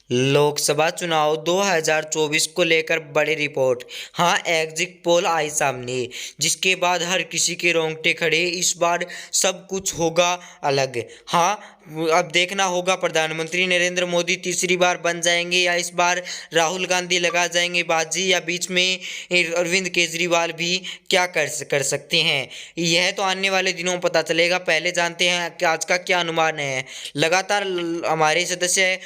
लोकसभा चुनाव 2024 को लेकर बड़ी रिपोर्ट। हाँ, एग्जिट पोल आई सामने, जिसके बाद हर किसी के रोंगटे खड़े। इस बार सब कुछ होगा अलग। हाँ, अब देखना होगा प्रधानमंत्री नरेंद्र मोदी तीसरी बार बन जाएंगे या इस बार राहुल गांधी लगा जाएंगे बाजी, या बीच में अरविंद केजरीवाल भी क्या कर सकते हैं। यह तो आने वाले दिनों में पता चलेगा। पहले जानते हैं कि आज का क्या अनुमान है। लगातार हमारे सदस्य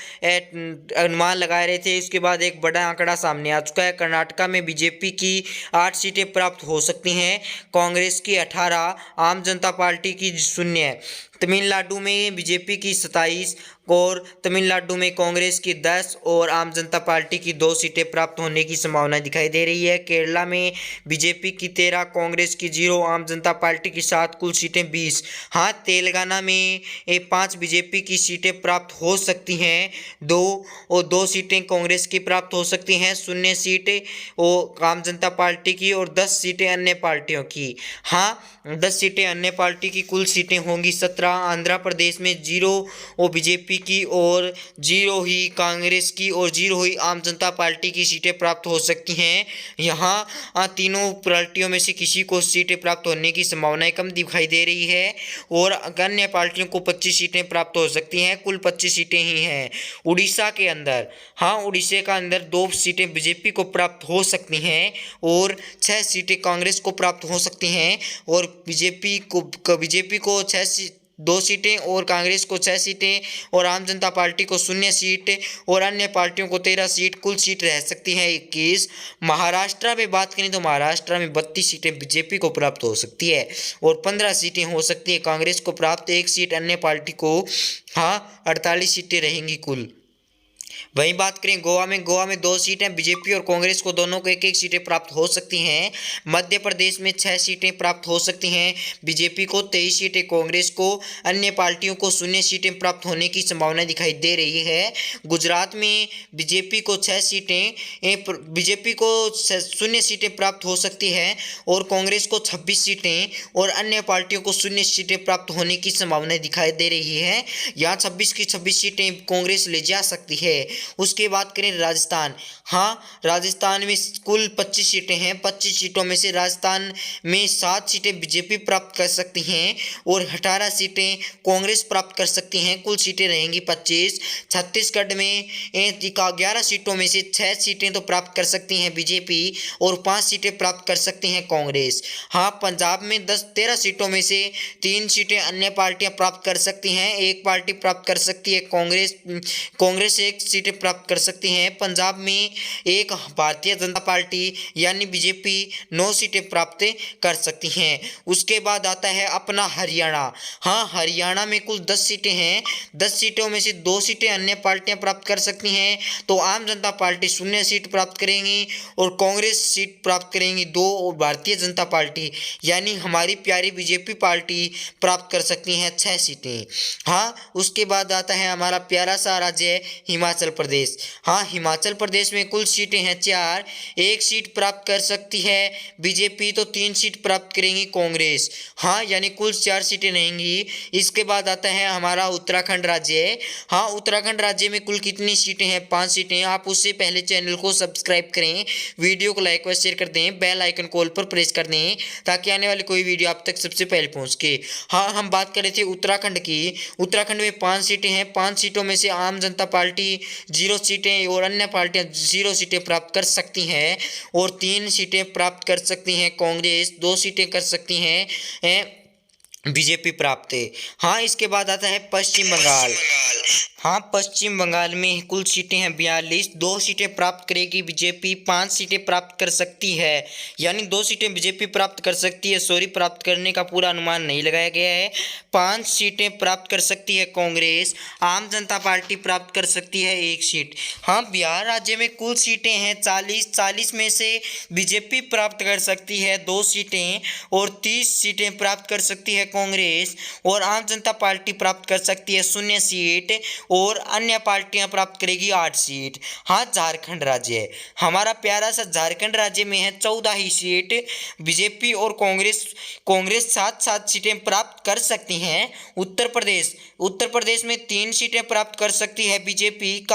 अनुमान लगा रहे थे, इसके बाद एक बड़ा आंकड़ा सामने आ चुका है। कर्नाटका में बीजेपी की 8 सीटें प्राप्त हो सकती हैं, कांग्रेस की 18, आम जनता पार्टी की 0। तमिलनाडु में बीजेपी की 27 और तमिलनाडु में कांग्रेस की 10 और आम जनता पार्टी की 2 सीटें प्राप्त होने की संभावना दिखाई दे रही है। केरला में बीजेपी की 13, कांग्रेस की 0, आम जनता पार्टी की 7, कुल सीटें 20। हाँ, तेलंगाना में 5 बीजेपी की सीटें प्राप्त हो सकती हैं, 2 सीटें कांग्रेस की प्राप्त हो सकती हैं, 0 सीटें और आम जनता पार्टी की और 10 सीटें अन्य पार्टियों की। हाँ, 10 सीटें अन्य पार्टी की, कुल सीटें होंगी 17। आंध्र प्रदेश में 0 और बीजेपी की और 0 ही कांग्रेस की और 0 ही आम जनता पार्टी की सीटें प्राप्त हो सकती हैं। यहाँ तीनों पार्टियों में से किसी को सीटें प्राप्त होने की संभावनाएं कम दिखाई दे रही है और अन्य पार्टियों को 25 सीटें प्राप्त हो सकती हैं। कुल 25 सीटें ही हैं। उड़ीसा के अंदर, हाँ, उड़ीसा का अंदर 2 सीटें बीजेपी को प्राप्त हो सकती हैं और 6 सीटें कांग्रेस को प्राप्त हो सकती हैं और बीजेपी को 2 सीटें और कांग्रेस को 6 सीटें और आम जनता पार्टी को 0 सीट और अन्य पार्टियों को 13 सीट, कुल सीट रह सकती हैं 21। महाराष्ट्र में बात करें तो महाराष्ट्र में 32 सीटें बीजेपी को प्राप्त हो सकती है और 15 सीटें हो सकती है कांग्रेस को प्राप्त, 1 सीट अन्य पार्टी को। हाँ, 48 सीटें रहेंगी कुल। वहीं बात करें गोवा में 2 सीटें बीजेपी और कांग्रेस को दोनों को 1-1 सीटें प्राप्त हो सकती हैं। मध्य प्रदेश में 6 सीटें प्राप्त हो सकती हैं, बीजेपी को 23 सीटें, कांग्रेस को, अन्य पार्टियों को 0 सीटें प्राप्त होने की संभावना दिखाई दे रही है। गुजरात में बीजेपी को 0 सीटें प्राप्त हो सकती है और कांग्रेस को 26 सीटें और अन्य पार्टियों को 0 सीटें प्राप्त होने की संभावना दिखाई दे रही है। यहाँ 26 की 26 सीटें कांग्रेस ले जा सकती है। उसके बाद करें राजस्थान। हाँ, राजस्थान में कुल 25 सीटें हैं। 25 सीटों में से राजस्थान में 7 सीटें बीजेपी प्राप्त कर सकती हैं और 18 सीटें कांग्रेस प्राप्त कर सकती हैं, कुल सीटें रहेंगी 25। छत्तीसगढ़ में 11 सीटों में से 6 सीटें तो प्राप्त कर सकती हैं बीजेपी और 5 सीटें प्राप्त कर सकती हैं कांग्रेस। हाँ, पंजाब में 13 सीटों में से 3 सीटें अन्य पार्टियां प्राप्त कर सकती हैं, 1 पार्टी प्राप्त कर सकती है कांग्रेस 1 सीटें प्राप्त कर सकती हैं। पंजाब में एक भारतीय जनता पार्टी यानी बीजेपी 9 सीटें प्राप्त कर सकती हैं। उसके बाद आता है अपना हरियाणा। हाँ, हरियाणा में कुल 10 सीटें हैं। 10 सीटों में से 2 सीटें अन्य पार्टियां प्राप्त कर सकती हैं, तो आम जनता पार्टी 0 सीट प्राप्त करेंगी और कांग्रेस सीट प्राप्त करेंगी 2 और भारतीय जनता पार्टी यानी हमारी प्यारी बीजेपी पार्टी प्राप्त कर सकती हैं 6 सीटें। हाँ, उसके बाद आता है हमारा प्यारा सा राज्य हिमाचल प्रदेश। हाँ, हिमाचल प्रदेश में कुल सीटें हैं 4, 1 सीट प्राप्त कर सकती है बीजेपी, तो 3 सीट प्राप्त करेंगी कांग्रेस। हाँ, यानी कुल 4 सीटें रहेंगी। इसके बाद आता है हमारा उत्तराखंड राज्य। हाँ, उत्तराखंड राज्य में कुल कितनी सीटें हैं? 5 सीटें। आप उससे पहले चैनल को सब्सक्राइब करें, वीडियो को लाइक व शेयर कर दें, बेल आइकन कॉल पर प्रेस कर दें ताकि आने वाली कोई वीडियो आप तक सबसे पहले पहुँच के। हाँ, हम बात कर रहे थे उत्तराखंड की। उत्तराखंड में 5 सीटें हैं। 5 सीटों में से आम जनता पार्टी 0 सीटें और अन्य पार्टियां 0 सीटें प्राप्त कर सकती हैं और 3 सीटें प्राप्त कर सकती हैं कांग्रेस, 2 सीटें कर सकती हैं बीजेपी प्राप्त है। हाँ, इसके बाद आता है पश्चिम बंगाल। हाँ, पश्चिम बंगाल में कुल सीटें हैं 42, 2 सीटें प्राप्त करेगी बीजेपी, 5 सीटें प्राप्त कर सकती है, यानी 2 सीटें बीजेपी प्राप्त कर सकती है। सॉरी, प्राप्त करने का पूरा अनुमान नहीं लगाया गया है। 5 सीटें प्राप्त कर सकती है कांग्रेस, आम जनता पार्टी प्राप्त कर सकती है 1 सीट। हाँ, बिहार राज्य में कुल सीटें हैं 40 में से बीजेपी प्राप्त कर सकती है 2 सीटें और 30 सीटें प्राप्त कर सकती है कांग्रेस और आम जनता पार्टी प्राप्त कर सकती है 0 सीट और अन्य पार्टियां प्राप्त करेगी 8 सीट। हाँ, झारखंड राज्य है, हमारा प्यारा सा झारखंड राज्य में है 14 ही सीट। बीजेपी और कांग्रेस 7-7 सीटें प्राप्त कर सकती हैं। उत्तर प्रदेश में 3 सीटें प्राप्त कर सकती है बीजेपी,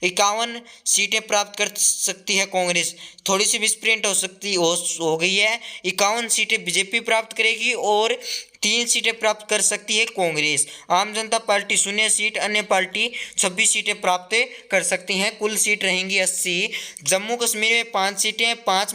51 सीटें प्राप्त कर सकती है कांग्रेस। थोड़ी सी मिसप्रिंट हो गई है, 51 सीटें बीजेपी प्राप्त करेगी और 3 सीटें प्राप्त कर सकती है कांग्रेस। आम जनता पार्टी 0 सीट, अन्य पार्टी 26 सीटें प्राप्त कर सकती हैं। कुल सीट रहेंगी 80। जम्मू कश्मीर में 5 सीटें, 5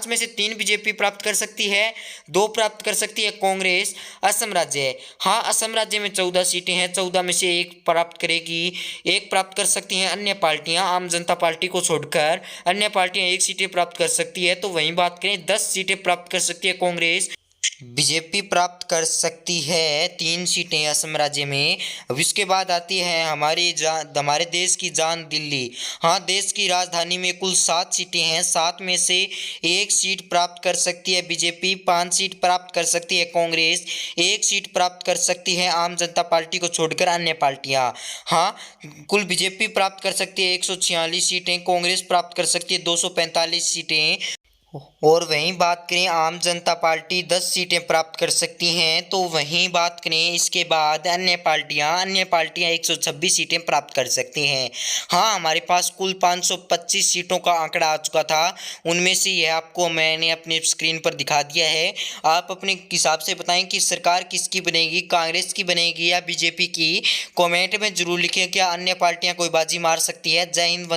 में से 3 बीजेपी प्राप्त कर सकती है, 2 प्राप्त कर सकती है कांग्रेस। असम राज्य है, हाँ असम राज्य में 14 सीटें हैं, 14 में से 1 प्राप्त करेगी, 1 प्राप्त कर सकती हैं अन्य पार्टियां। आम जनता पार्टी को छोड़कर अन्य पार्टियां 1 सीटें प्राप्त कर सकती है। तो वहीं बात करें 10 सीटें प्राप्त कर सकती है कांग्रेस। बीजेपी प्राप्त कर सकती है 3 सीटें असम राज्य में। अब इसके बाद आती है हमारे देश की जान दिल्ली। हाँ, देश की राजधानी में कुल 7 सीटें हैं, 7 में से 1 सीट प्राप्त कर सकती है बीजेपी, 5 सीट प्राप्त कर सकती है कांग्रेस, 1 सीट प्राप्त कर सकती है आम जनता पार्टी को छोड़कर अन्य पार्टियां। हाँ, कुल बीजेपी प्राप्त कर सकती है 146 सीटें, कांग्रेस प्राप्त कर सकती है 245 सीटें। और वहीं बात करें आम जनता पार्टी 10 सीटें प्राप्त कर सकती हैं। तो वहीं बात करें इसके बाद अन्य पार्टियां 126 सीटें प्राप्त कर सकती हैं। हाँ, हमारे पास कुल 525 सीटों का आंकड़ा आ चुका था, उनमें से यह आपको मैंने अपनी स्क्रीन पर दिखा दिया है। आप अपने हिसाब से बताएं कि सरकार किसकी बनेगी, कांग्रेस की बनेगी या बीजेपी की। कॉमेंट में जरूर लिखें क्या अन्य पार्टियां कोई बाजी मार सकती है। जय हिंद।